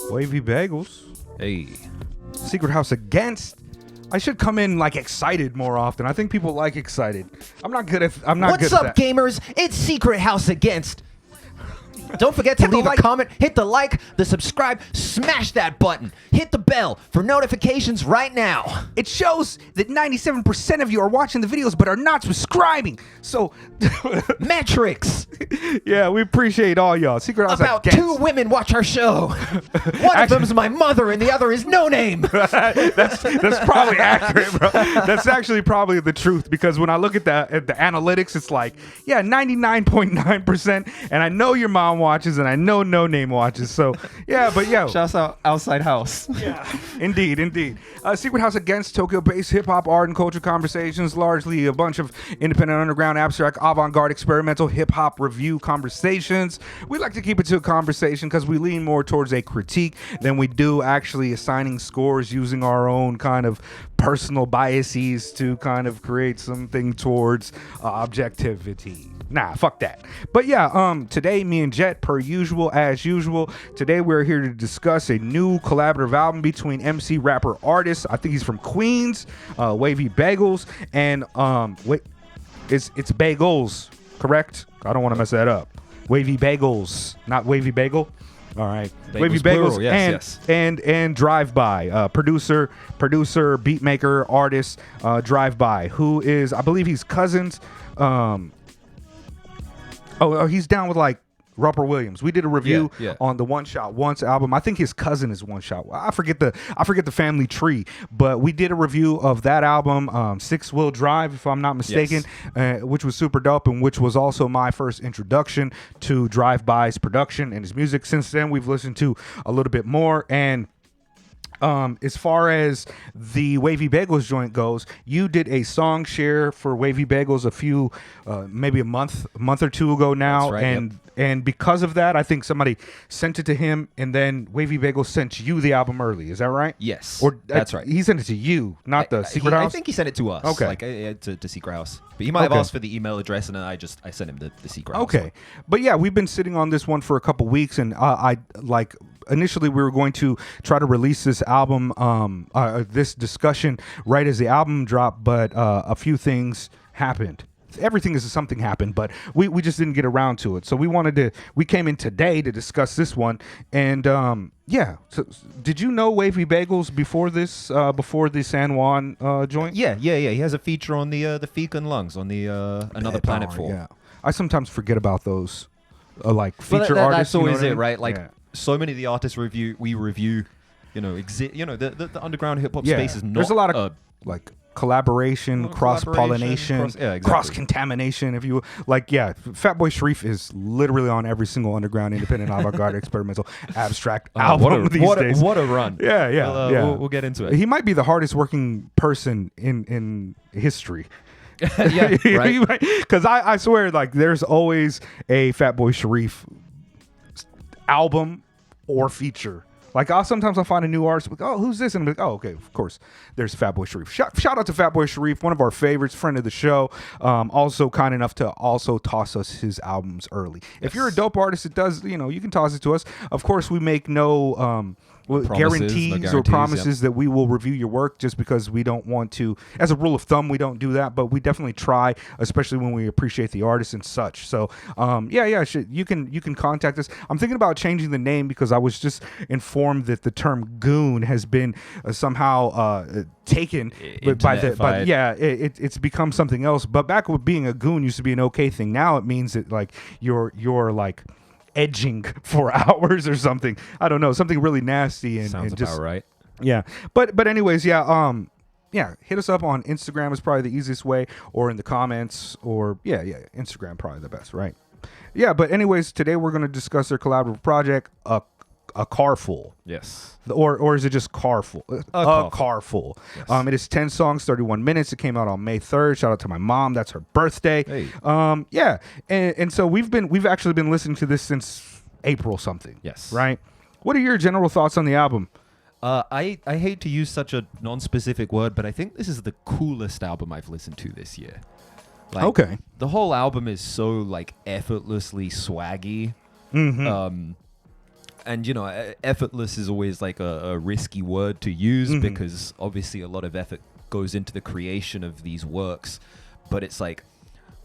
Wavy Bagels. Hey. Secret House Against. I should come in like excited more often. I think people like excited. I'm not good at. What's up, gamers? It's Secret House Against. Don't forget to leave a comment, hit the like, the subscribe, smash that button, hit the bell for notifications right now. It shows that 97% of you are watching the videos but are not subscribing. So, metrics. Yeah, we appreciate all y'all. Secret House About Against. 2 women watch our show. One of them's my mother and the other is No Name. That's probably accurate, bro. That's actually probably the truth, because when I look at the analytics, it's like, yeah, 99.9%, and I know your mom watches and I know No Name watches. So yeah, but yo, shouts out Outside House. Yeah, indeed. Secret House Against, Tokyo-based hip-hop art and culture conversations, largely a bunch of independent, underground, abstract, avant-garde, experimental hip-hop review conversations. We like to keep it to a conversation because we lean more towards a critique than we do actually assigning scores using our own kind of personal biases to kind of create something towards objectivity. Nah, fuck that. But yeah, today me and Jet, as usual, today we're here to discuss a new collaborative album between MC rapper artist. I think he's from Queens, Wavy Bagels, and it's Bagels, correct? I don't want to mess that up. Wavy Bagels, not Wavy Bagel. All right, Bagels Wavy Bagels, plural, yes. and Driveby, producer, beat maker, artist, Driveby, who is, I believe he's cousins. He's down with like Rupert Williams. We did a review on the One Shot Once album. I think his cousin is One Shot. I forget the family tree, but we did a review of that album, Six Wheel Drive, if I'm not mistaken, which was super dope, and which was also my first introduction to Drive-By's production and his music. Since then, we've listened to a little bit more, and as far as the Wavy Bagels joint goes, you did a song share for Wavy Bagels maybe a month or two ago now. That's right, and because of that, I think somebody sent it to him, and then Wavy Bagels sent you the album early. Is that right? Yes. Or that's right. He sent it to you, not the Secret House? I think he sent it to us. Okay. To Secret House. But he might have asked for the email address, and then I sent him the Secret House. Okay. But yeah, we've been sitting on this one for a couple weeks, and initially we were going to try to release this album, this discussion right as the album dropped, but a few things happened. Something happened, but we just didn't get around to it. So we came in today to discuss this one. And so did you know Wavy Bagels before the San Juan joint? Yeah. He has a feature on the Fecal Lungs on the Another Planet 4. Yeah. I sometimes forget about those feature artists. That's always it, right? Like, so many of the artists we review, the underground hip hop space is not. There's a lot of collaboration, cross-pollination, cross-contamination, if you will. Fatboy Sharif is literally on every single underground, independent, avant-garde, experimental, abstract album these days. What a run. Yeah. We'll get into it. He might be the hardest working person in history. Yeah, right. Because I swear, there's always a Fatboy Sharif album or feature. Sometimes I'll find a new artist, who's this? And I'm like, okay, of course, there's Fatboy Sharif. Shout out to Fatboy Sharif, one of our favorites, friend of the show. Also kind enough to also toss us his albums early. Yes. If you're a dope artist, you can toss it to us. Of course, we make no guarantees or promises that we will review your work, just because we don't want to. As a rule of thumb, we don't do that, but we definitely try, especially when we appreciate the artist and such. So you can contact us. I'm thinking about changing the name because I was just informed that the term goon has been somehow taken it's become something else. But back with being a goon used to be an okay thing. Now it means that you're edging for hours or something. I don't know, something really nasty and sounds just about right. Yeah, but anyways, hit us up on Instagram is probably the easiest way, or in the comments, or Instagram probably the best, right? Yeah, but anyways, today we're going to discuss their collaborative project, a Carfull. Yes. Or is it just Carfull? Carfull. Yes. It is 10 songs, 31 minutes. It came out on May 3rd. Shout out to my mom. That's her birthday. Hey. And so we've actually been listening to this since April something. Yes. Right? What are your general thoughts on the album? I hate to use such a non-specific word, but I think this is the coolest album I've listened to this year. Okay. The whole album is so effortlessly swaggy. Mm-hmm. And effortless is always like a risky word to use because obviously a lot of effort goes into the creation of these works, but it's like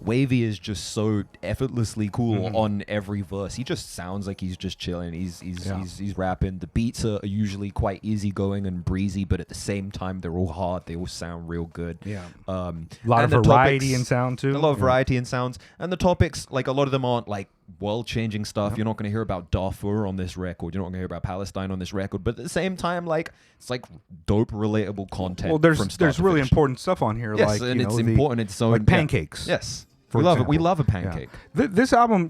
Wavy is just so effortlessly cool on every verse. He just sounds like he's just chilling. He's rapping. The beats are usually quite easygoing and breezy, but at the same time they're all hard. They all sound real good. Yeah. A lot of variety in sound too. A lot of variety in sounds, and the topics, like a lot of them aren't like world-changing stuff. You're not going to hear about Darfur on this record. You're not going to hear about Palestine on this record. But at the same time, like it's like dope, relatable content. Well, there's really important stuff on here. Yes, like and it's important. It's so like pancakes. Yes. For we love it. example. We love a pancake. Yeah. This album,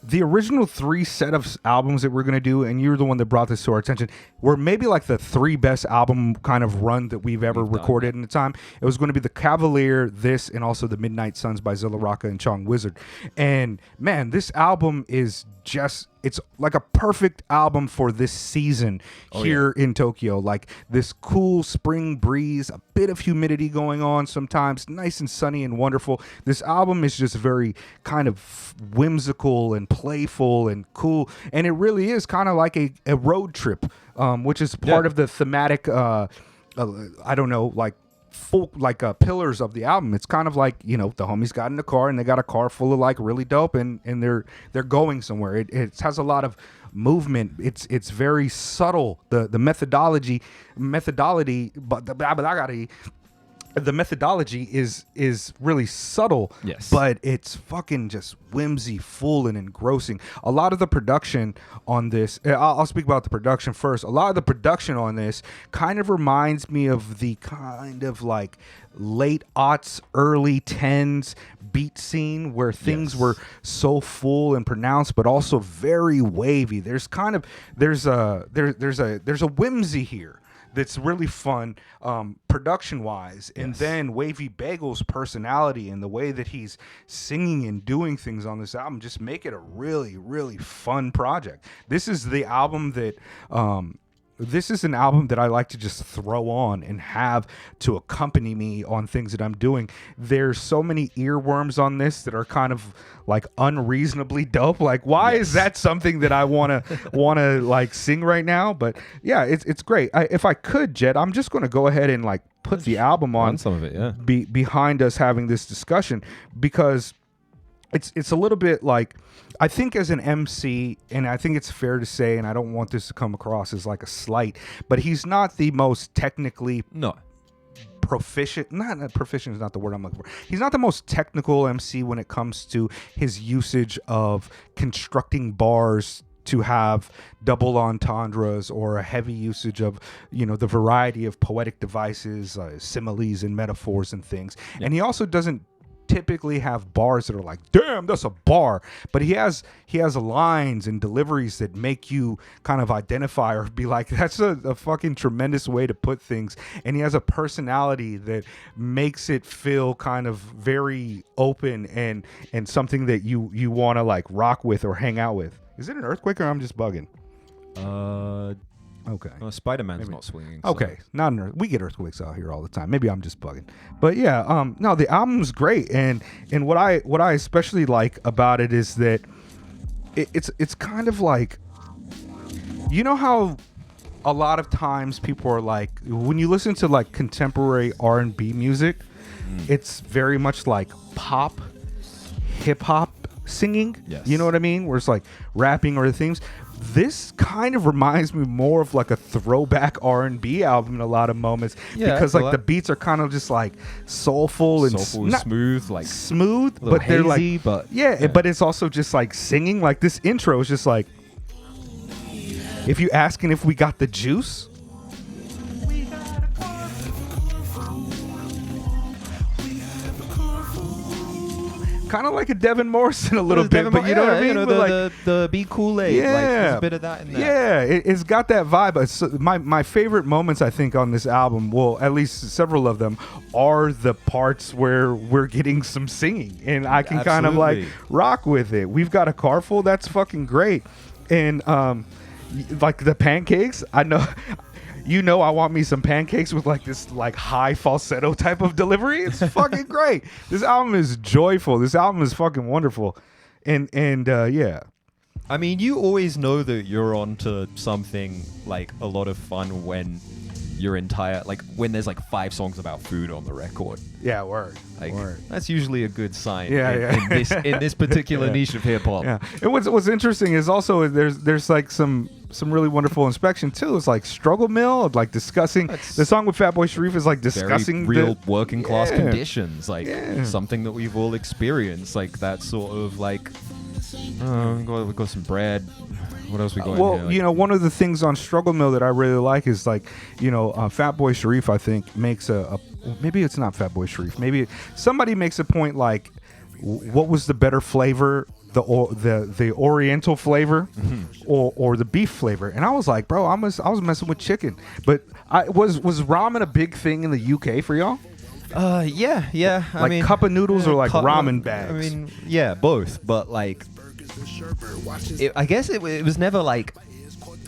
the original 3 set of albums that we're going to do, and you're the one that brought this to our attention, were maybe like the 3 best album kind of run that we've ever recorded in the time. It was going to be The Cavalier, this, and also The Midnight Suns by Zilla Rocca and Chong Wizard. And man, this album is just, it's like a perfect album for this season here in Tokyo. Like this cool spring breeze, a bit of humidity going on sometimes, nice and sunny and wonderful. This album is just very kind of whimsical and playful and cool. And it really is kind of like a road trip, which is part of the thematic, I don't know, like folk, like pillars of the album. It's kind of like, the homies got in the car and they got a car full of like really dope and they're going somewhere. It has a lot of movement. It's very subtle. The methodology, but the methodology is really subtle, yes, but it's fucking just whimsy, full and engrossing. A lot of the production on this, I'll speak about the production first. A lot of the production on this kind of reminds me of the kind of like late aughts, early 10s beat scene where things were so full and pronounced, but also very wavy. There's a whimsy here that's really fun, production wise. And then Wavy Bagels' personality and the way that he's singing and doing things on this album just make it a really, really fun project. This is the album that this is an album that I like to just throw on and have to accompany me on things that I'm doing. There's so many earworms on this that are kind of like unreasonably dope. Like, why is that something that I wanna like sing right now? But yeah, it's great. If I could, Jet, I'm just gonna go ahead and like put the album on some of it, yeah. Behind us having this discussion, because it's a little bit like, I think as an MC, and I think it's fair to say, and I don't want this to come across as like a slight, but he's not the most technically proficient. Not proficient is not the word I'm looking for. He's not the most technical MC when it comes to his usage of constructing bars to have double entendres or a heavy usage of, the variety of poetic devices, similes and metaphors and things. Yeah. And he also doesn't typically have bars that are like, damn, that's a bar, but he has lines and deliveries that make you kind of identify or be like, that's a fucking tremendous way to put things. And he has a personality that makes it feel kind of very open and something that you want to like rock with or hang out with. Is it an earthquake or I'm just bugging? Okay. Well, Spider-Man's not swinging. So. Okay, not an we get earthquakes out here all the time. Maybe I'm just bugging. But yeah, no, the album's great, and what I especially like about it is that it's kind of like, how a lot of times people are like, when you listen to like contemporary R&B music, it's very much like pop, hip hop singing. Yes. You know what I mean? Where it's like rapping or the themes. This kind of reminds me more of like a throwback R&B album in a lot of moments, because like the beats are kind of just like soulful and smooth, but they're like, but it's also just like singing. Like this intro is just like, if you asking if we got the juice. Kind of like a Devin Morrison a little bit, but you know what I mean? The Be Kool-Aid, like, there's a bit of that in there. Yeah, it's got that vibe. My favorite moments, I think, on this album, well, at least several of them, are the parts where we're getting some singing, and I can kind of like rock with it. We've got a Carfull, that's fucking great, and like the pancakes, I know. I want me some pancakes with like this like high falsetto type of delivery. It's fucking great. This album is joyful. This album is fucking wonderful. And yeah. I mean, you always know that you're onto something like a lot of fun when when there's like 5 songs about food on the record. Yeah, word. Like Word. that's usually a good sign. Yeah, In this particular niche of hip hop. Yeah, and what's interesting is also there's like some really wonderful inspection too. It's like Struggle Mill, like discussing the song with Fatboy Sharif is like discussing very real the working class conditions, like Yeah. something that we've all experienced, like that sort of like. We got some bread. What else we got? Well, in here? you know, one of the things on Struggle Mill that I really like is like, you know, Fatboy Sharif, I think, makes maybe it's not Fatboy Sharif. Maybe somebody makes a point like, what was the better flavor, the Oriental flavor, or the beef flavor? And I was like, bro, I was messing with chicken. But was ramen a big thing in the UK for y'all? Yeah. Like I mean, cup of noodles or like ramen bags? I mean, yeah, both. But like, I guess it was never like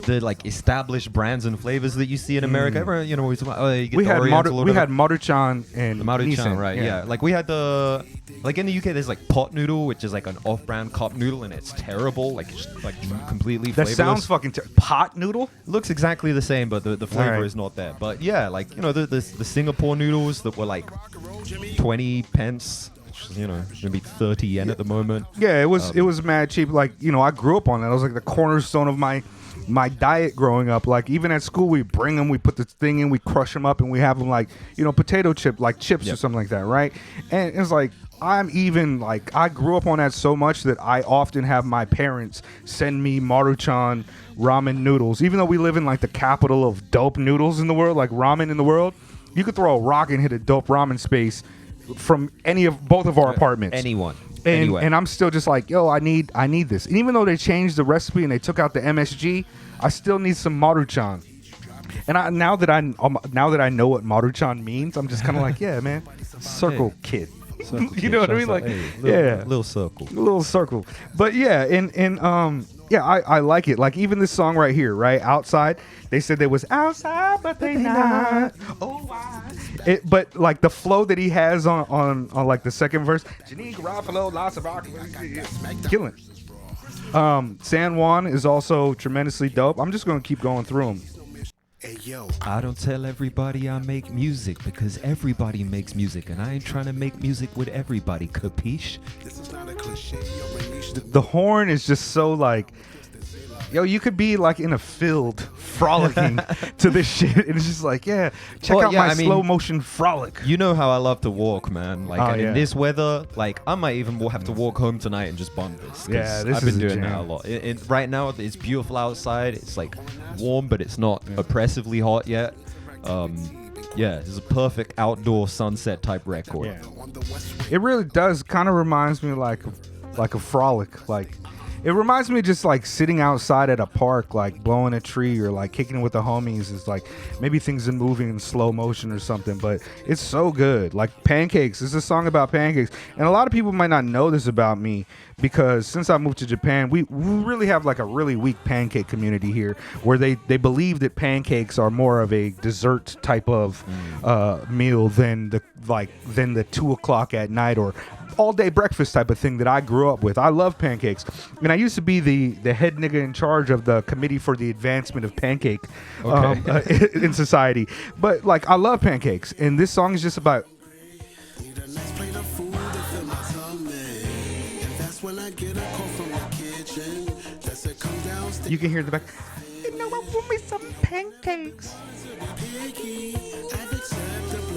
the like established brands and flavors that you see in America. Everyone, you know, you get we the had Oriental or we whatever. had Maruchan and The Maruchan, Nissan, right? Yeah. Like we had the in the UK, there's like pot noodle, which is like an off-brand cup noodle, and it's terrible. Like it's just, like completely That flavorless. sounds fucking pot noodle. Looks exactly the same, but the flavor Alright. is not there. But yeah, like you know the Singapore noodles that were like 20 pence. Which is, you know, maybe 30 yen at the moment. Yeah, it was mad cheap. Like, you know, I grew up on that. It was like the cornerstone of my diet growing up. Like, even at school, we bring them, we put the thing in, we crush them up, and we have them like, you know, potato chip, like chips or something like that, right? And it's like, I grew up on that so much that I often have my parents send me Maruchan ramen noodles. Even though we live in like the capital of dope noodles in the world, like ramen in the world, you could throw a rock and hit a dope ramen space from both of our apartments. Anyone. And I'm still just like, yo, I need this. And even though they changed the recipe and they took out the MSG, I still need some Maruchan. And now that I know what Maruchan means, I'm just kind of like, yeah, man, circle kid. You know what I mean? Like, little circle. A little circle. But yeah, I like it. Like even this song right here, right? Outside. They said they was outside, but they not. Oh, why? But like the flow that he has on like the second verse, Janine Garofalo, lots of killing. San Juan is also tremendously dope. I'm just gonna keep going through them. Hey, yo. I don't tell everybody I make music because everybody makes music, and I ain't trying to make music with everybody. Capiche? This is not a cliche. The horn is just so like, yo, you could be like in a field frolicking to this shit. And it's just like, yeah, check out my slow motion frolic. You know how I love to walk, man. Like, and yeah. in this weather, like, I might even have to walk home tonight and just bump this. 'cause Yeah, this I've been is a doing that a jam. lot. Right now, it's beautiful outside. It's like warm, but it's not oppressively hot yet. Yeah, this is a perfect outdoor sunset type record. Yeah. It really does kind of reminds me like a frolic. Like it reminds me of just like sitting outside at a park, like blowing a tree or like kicking it with the homies. Is like maybe things are moving in slow motion or something, but it's so good. Like Pancakes. This is a song about pancakes. And a lot of people might not know this about me because since I moved to Japan, we really have like a really weak pancake community here where they believe that pancakes are more of a dessert type of meal than the 2:00 at night or all day breakfast type of thing that I grew up with. I love pancakes. And I used to be the head nigga in charge of the Committee for the Advancement of Pancake in society. But like I love pancakes. And this song is just about you can hear the back. You know, I want me some pancakes.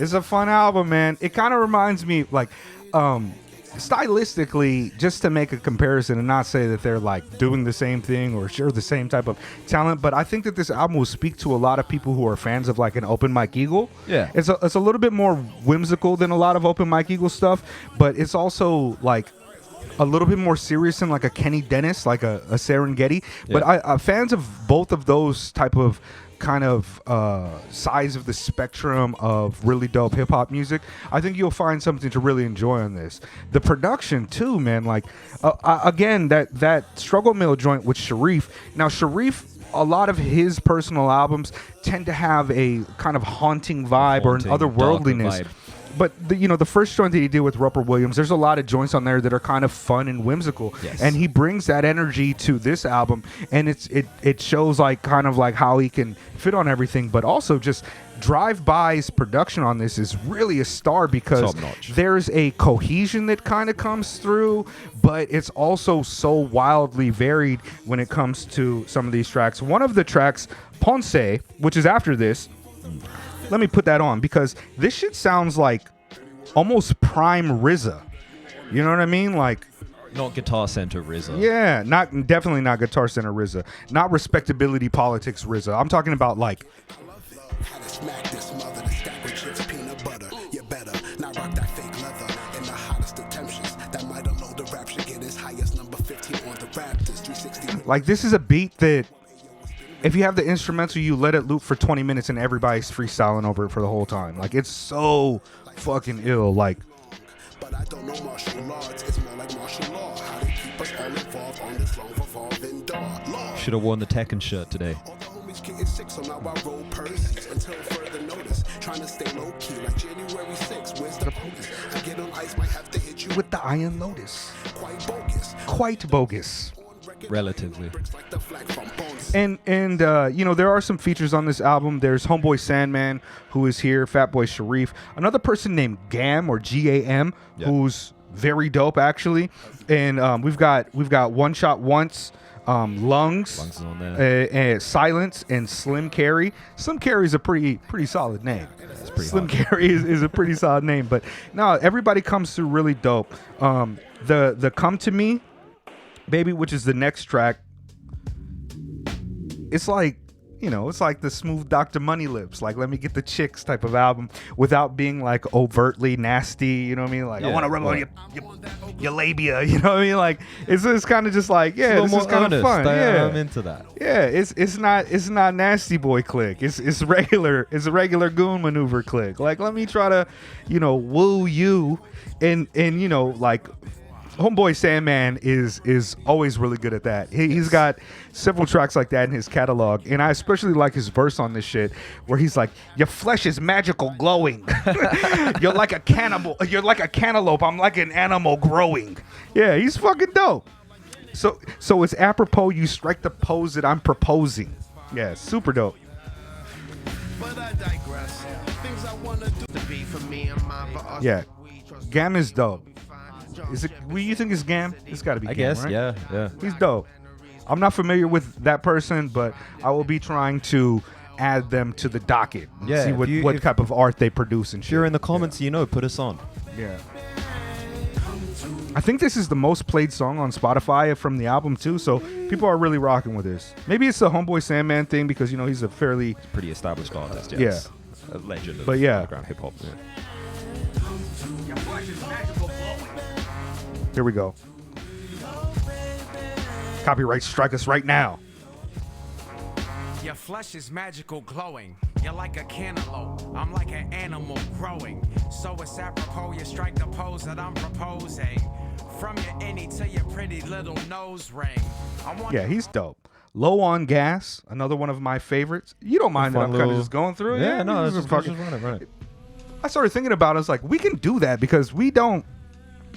It's a fun album, man. It kind of reminds me, like, stylistically, just to make a comparison and not say that they're like doing the same thing or share the same type of talent, but I think that this album will speak to a lot of people who are fans of like an Open Mike Eagle. Yeah, it's a little bit more whimsical than a lot of Open Mike Eagle stuff, but it's also like a little bit more serious than like a Kenny Dennis, like a Serengeti. Yeah. But I fans of both of those type of kind of size of the spectrum of really dope hip hop music, I think you'll find something to really enjoy on this. The production too, man. Like again, that Struggle Mill joint with Sharif. Now Sharif, a lot of his personal albums tend to have a kind of haunting vibe or an otherworldliness. but the first joint that he did with Roper Williams, there's a lot of joints on there that are kind of fun and whimsical. Yes. And he brings that energy to this album, and it shows like kind of like how he can fit on everything, but also just Driveby's production on this is really a star because Top-notch. there's a cohesion that kind of comes through, but it's also so wildly varied when it comes to some of these tracks. One of the tracks, Ponce, which is after this, let me put that on because this shit sounds like almost prime RZA. You know what I mean? Like, Not Guitar Center RZA. yeah, definitely not Guitar Center RZA, not Respectability Politics RZA. I'm talking about like How to smack this mother, the stack with chips, peanut butter. You better not rock that fake leather in the hottest of temperatures. That might unload the rap should get his highest number 15 on the Raptors. 360. Like, this is a beat that if you have the instrumental, you let it loop for 20 minutes and everybody's freestyling over it for the whole time. Like, it's so fucking ill. Like, But I don't know martial arts. It's more like martial law. How to keep us all involved on this long revolving door. Law. Should have worn the Tekken shirt today. All the homies getting sick, so now I roll purses until further notice. Trying to stay low key like January 6th. Where's the POTUS? I get on ice, might have to hit you with the Iron Lotus. quite bogus. Quite bogus. Relatively. Like the flag from Bones. And there are some features on this album. There's Homeboy Sandman, who is here, Fatboy Sharif, another person named Gam or GAM, Yeah. who's very dope actually. And we've got One Shot Once, Lungs, Lungs is on there. Silence, and Slim Carey. Slim Carey is a pretty solid name. pretty Slim hard. Carey is a pretty solid name. But no, everybody comes through really dope. The Come to Me, Baby, which is the next track. It's like, it's like the smooth Dr. Money Lips, like let me get the chicks type of album without being like overtly nasty, you know what I mean? Like I Yeah, want to rub on right. your labia, you know what I mean? Like it's kind of just like, yeah, this is kind of fun. Yeah. I'm into that. Yeah, it's not nasty boy click. It's regular. It's a regular goon maneuver click. Like let me try to, woo you, and like Homeboy Sandman is always really good at that. He's got several tracks like that in his catalog, and I especially like his verse on this shit where he's like, "Your flesh is magical, glowing. You're like a cannibal. You're like a cantaloupe. I'm like an animal growing." Yeah, he's fucking dope. So it's apropos you strike the pose that I'm proposing. Yeah, super dope. But I digress. Things I wanna do to be for me and mine, but us. Yeah, Gam is dope. Is it? What do you think is Gam? It's got to be. I Gam, guess, right? yeah. He's dope. I'm not familiar with that person, but I will be trying to add them to the docket. And Yeah, see if what type of art they produce and If shit. you're in the comments, put us on. Yeah. I think this is the most played song on Spotify from the album too, so people are really rocking with this. Maybe it's the Homeboy Sandman thing because he's a fairly Pretty established artist, yes. A legend of But yeah. underground hip hop. Yeah. Here we go. Copyright strike us right now. Your flesh is magical glowing. You're like a cantaloupe. I'm like an animal growing. So it's apropos you strike the pose that I'm proposing. From your innie to your pretty little nose ring. I want Yeah, he's dope. Low on Gas, another one of my favorites. You don't mind that Fun I'm kind of little- just going through it? Yeah, no, this it's is just fucking. run it. I started thinking about it. I was like, we can do that because we don't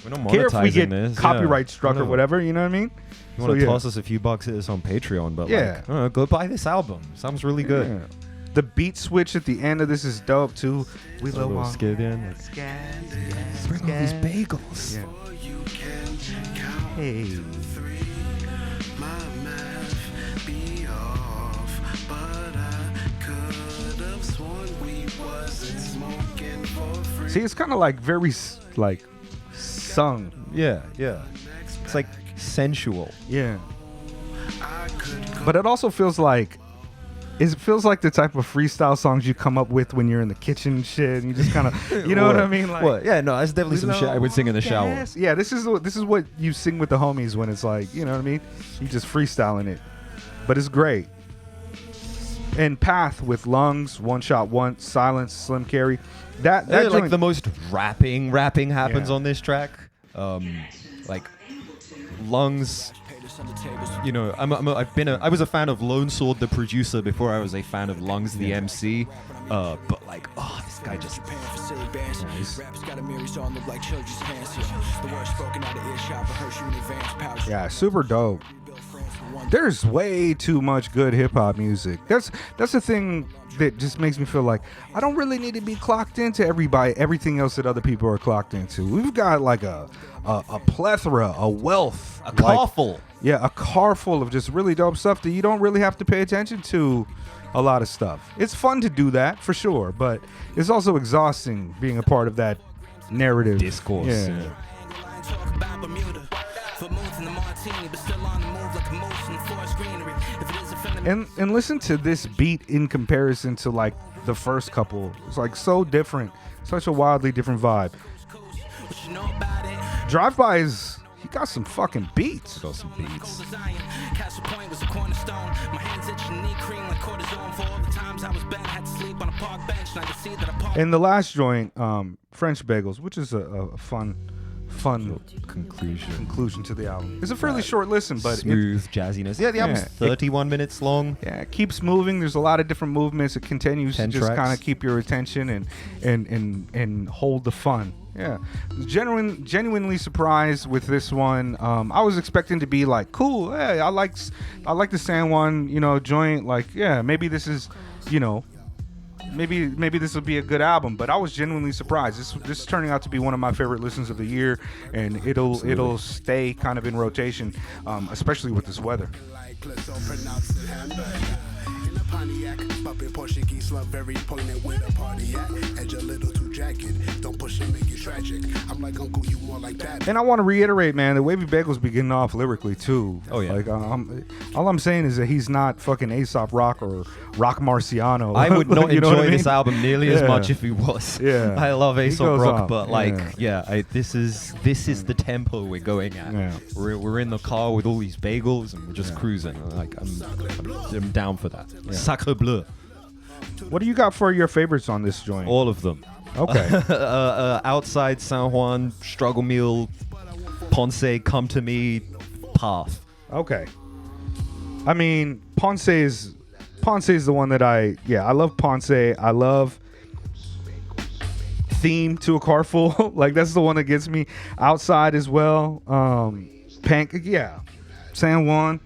We're not care if we monetizing get this. copyright struck or Whatever. whatever. You know what I mean? You want to yeah. toss us a few bucks, hit us on Patreon, but Yeah. like, I don't know, go buy this album. Sounds really good. Yeah. The beat switch at the end of this is dope too. We A low little on skid in. Bring all these bagels. Yeah. You can count Hey. three. My math be off, but I could have sworn we wasn't smoking for free. See, it's kind of like very like sung. Yeah. It's like sensual. Yeah. I could go But it also feels like the type of freestyle songs you come up with when you're in the kitchen and shit, and you just kind of, you know what I mean? Like, What? Yeah, no, that's definitely some shit I would sing in the shower. Yes. Yeah, this is what you sing with the homies when it's like, you know what I mean? You just freestyling it, but it's great. And Path with Lungs, One Shot Once, Silence, Slim Carey. That Like joint- the most rapping happens Yeah. on this track. Like Lungs You know, I was a fan of Lone Sword, the producer, before I was a fan of Lungs, the MC. But like, oh, this guy just. Yeah, super dope. There's way too much good hip hop music. That's the thing that just makes me feel like I don't really need to be clocked into everything else that other people are clocked into. We've got like a plethora, a wealth, A Carfull. Yeah, a car full of just really dope stuff that you don't really have to pay attention to a lot of stuff. It's fun to do that for sure, but it's also exhausting being a part of that narrative Discourse. Yeah. And listen to this beat in comparison to like the first couple. It's like so different, such a wildly different vibe. Driveby is, he got some fucking beats. Got some beats. And the last joint, French Bagels, which is a fun conclusion to the album. It's a fairly short listen, but smooth jazziness. Yeah, the album's 31 minutes long. Yeah, it keeps moving. There's a lot of different movements. It continues to just kind of keep your attention and hold the fun. Yeah, genuinely surprised with this one. I was expecting to be like, cool. Hey, I like the San Juan, joint. Like, yeah, maybe this is, maybe this will be a good album. But I was genuinely surprised. This is turning out to be one of my favorite listens of the year, and it'll stay kind of in rotation, especially with this weather. Pontiac, puppet Portuguese love very poignant with a party at. Edge a little too jagged, don't push it, make it tragic. I'm like Uncle, you more like that. And I want to reiterate, man, the Wavy Bagels be getting off lyrically too. Oh yeah. Like all I'm saying is that he's not fucking Aesop Rock or Rock Marciano. I would not enjoy this album nearly as Yeah. much if he was. Yeah. I love He Aesop goes Rock, off. but like, this is the tempo we're going at. Yeah. We're in the car with all these bagels and we're just cruising. Like I'm down for that. Yeah. Sacre bleu. What do you got for your favorites on this joint? All of them. Okay. Outside San Juan, Struggle Meal, Ponce, Come to Me, Path. Okay. I mean, Ponce is the one that I love Ponce. I love Theme to a Carfull. Like, that's the one that gets me. Outside as well. San Juan.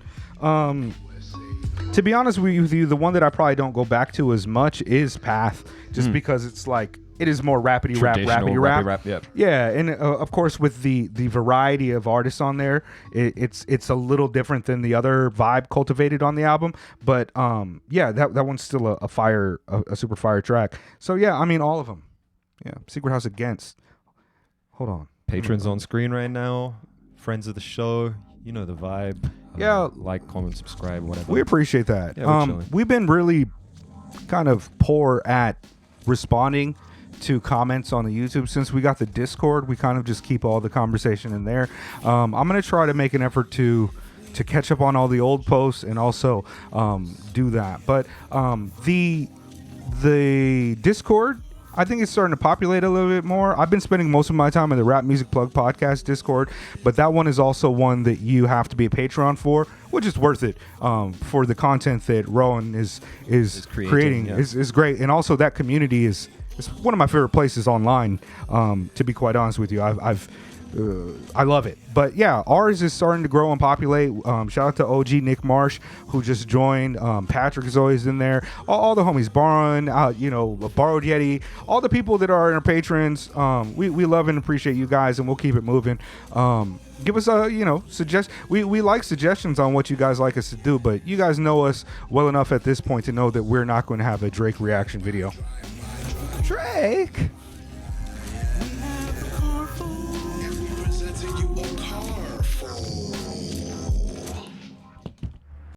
To be honest with you, the one that I probably don't go back to as much is Path, just because it's like, it is more rappity rap. Yep. Yeah, and of course with the variety of artists on there, it's a little different than the other vibe cultivated on the album. But that one's still a super fire track. So yeah, I mean all of them. Yeah, Secret House Against. Hold on. Patrons on screen right now. Friends of the show. You know the vibe. Yeah. Like, comment, subscribe, whatever. We appreciate that. Yeah, we're chilling. We've been really kind of poor at responding to comments on the YouTube. Since we got the Discord, we kind of just keep all the conversation in there. I'm going to try to make an effort to catch up on all the old posts and also do that. But the Discord, I think it's starting to populate a little bit more. I've been spending most of my time in the Rap Music Plug podcast Discord, but that one is also one that you have to be a Patreon for, which is worth it for the content that Rowan is creating. Yeah. Is great, and also that community is one of my favorite places online. To be quite honest with you, I love it. But yeah, ours is starting to grow and populate. Shout out to OG Nick Marsh, who just joined. Patrick is always in there. All the homies, Baron, Borrowed Yeti, all the people that are our patrons. We love and appreciate you guys, and we'll keep it moving. Give us suggest. We like suggestions on what you guys like us to do, but you guys know us well enough at this point to know that we're not going to have a Drake reaction video. Drake.